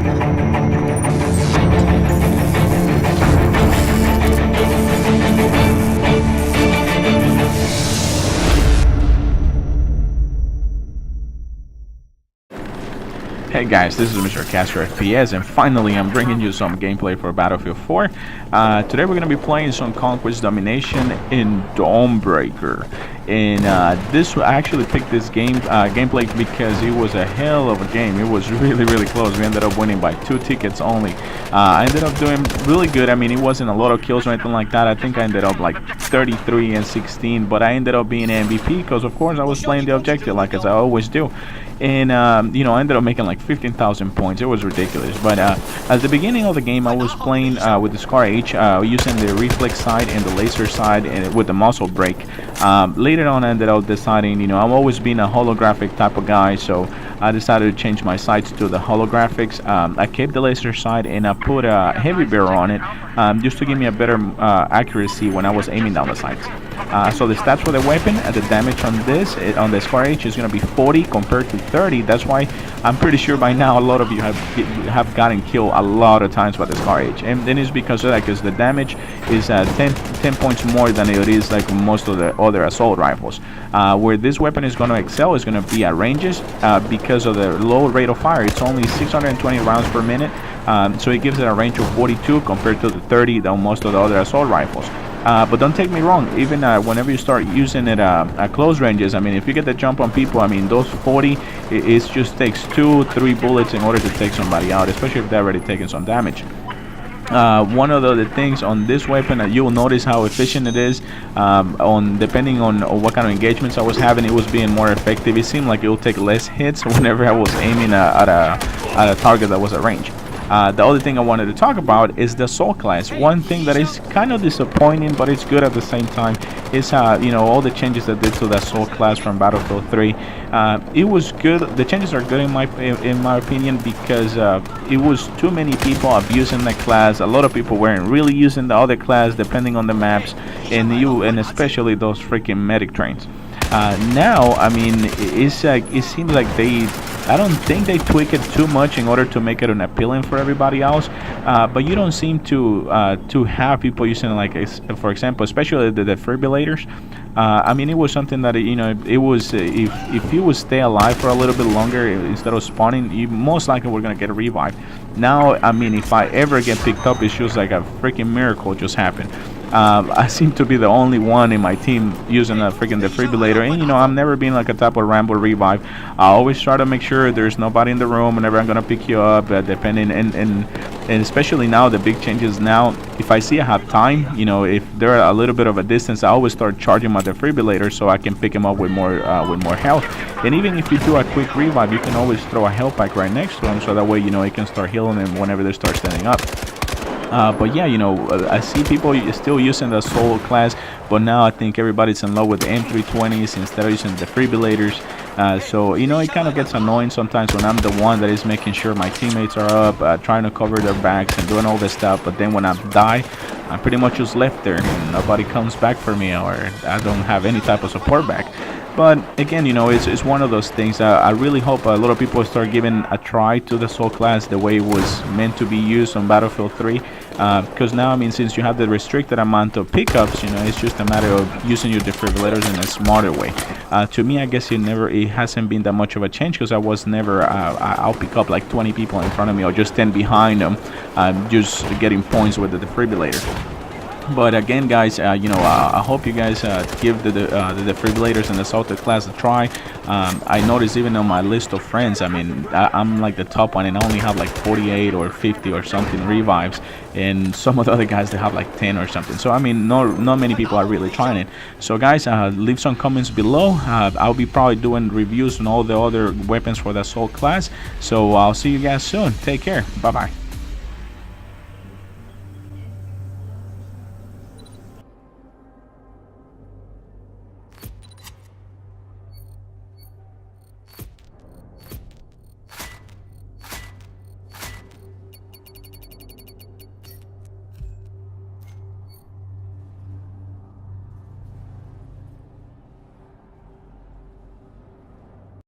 Hey guys, this is Mr. Castro FPS, and finally I'm bringing you some gameplay for Battlefield 4. Today we're going to be playing some Conquest Domination in Dawnbreaker. And I actually picked this gameplay because it was a hell of a game. It was really close. We ended up winning by 2 tickets only. I ended up doing really good. I mean, it wasn't a lot of kills or anything like that. I think I ended up like 33 and 16, but I ended up being MVP because of course I was playing the objective like as I always do. And you know, I ended up making like 15,000 points. It was ridiculous. But at the beginning of the game, I was playing with the Scar H, using the reflex side and the laser side, and with the muzzle brake. Later on, I ended up deciding, you know, I've always been a holographic type of guy, so I decided to change my sights to the holographics. I kept the laser side and I put a heavy barrel on it, just to give me a better accuracy when I was aiming down the sights. So the stats for the weapon, the damage on this, on the Scar H, is going to be 40 compared to 30. That's why I'm pretty sure by now a lot of you have gotten killed a lot of times by the Scar H. And then it's because of that, because the damage is 10 points more than it is like most of the other assault rifles. Where this weapon is going to excel is going to be at ranges, because of the low rate of fire. It's only 620 rounds per minute, so it gives it a range of 42 compared to the 30 that most of the other assault rifles. But don't take me wrong, even whenever you start using it at close ranges, I mean, if you get the jump on people, I mean, those 40, it just takes 2-3 bullets in order to take somebody out, especially if they're already taking some damage. One of the things on this weapon, you will notice how efficient it is. Depending on what kind of engagements I was having, it was being more effective. It seemed like it would take less hits whenever I was aiming at a target that was at range. The other thing I wanted to talk about is the assault class. One thing that is kind of disappointing, but it's good at the same time, is you know, all the changes that did to the assault class from Battlefield 3. It was good. The changes are good in my opinion, because it was too many people abusing the class. A lot of people weren't really using the other class depending on the maps, and especially those freaking medic trains. Now, I mean, it seems like I don't think they tweak it too much in order to make it appealing for everybody else. But you don't seem to have people using, like, for example, especially the defibrillators. I mean, it was something that, you know, it was if you would stay alive for a little bit longer instead of spawning, you most likely were gonna get a revive. Now, I mean, if I ever get picked up, it's just like a freaking miracle just happened. I seem to be the only one in my team using a freaking defibrillator, and you know, I'm never been like a type of Rambo revive. I always try to make sure there's nobody in the room whenever I'm gonna pick you up, depending, and especially now the big changes now. If I see I have time, you know, if they're a little bit of a distance, I always start charging my defibrillator so I can pick him up with more health. And even if you do a quick revive, you can always throw a health pack right next to him, so that way, you know, it can start healing them whenever they start standing up. But yeah, you know, I see people still using the solo class, but now I think everybody's in love with the M320s instead of using defibrillators. So, you know, it kind of gets annoying sometimes when I'm the one that is making sure my teammates are up, trying to cover their backs and doing all this stuff. But then when I die, I'm pretty much just left there and nobody comes back for me, or I don't have any type of support back. But again, you know, it's one of those things. I really hope a lot of people start giving a try to the assault class the way it was meant to be used on Battlefield 3. Because now, I mean, since you have the restricted amount of pickups, you know, it's just a matter of using your defibrillators in a smarter way. To me, I guess it hasn't been that much of a change, because I was never, I'll pick up like 20 people in front of me or just 10 behind them, just getting points with the defibrillator. But again, guys, you know, I hope you guys give the defibrillators and the assaulted class a try. I noticed even on my list of friends, I mean, I'm like the top one, and I only have like 48 or 50 or something revives, and some of the other guys, they have like 10 or something. So I mean, not many people are really trying it. So guys, leave some comments below. I'll be probably doing reviews on all the other weapons for the assault class. So I'll see you guys soon. Take care. Bye bye.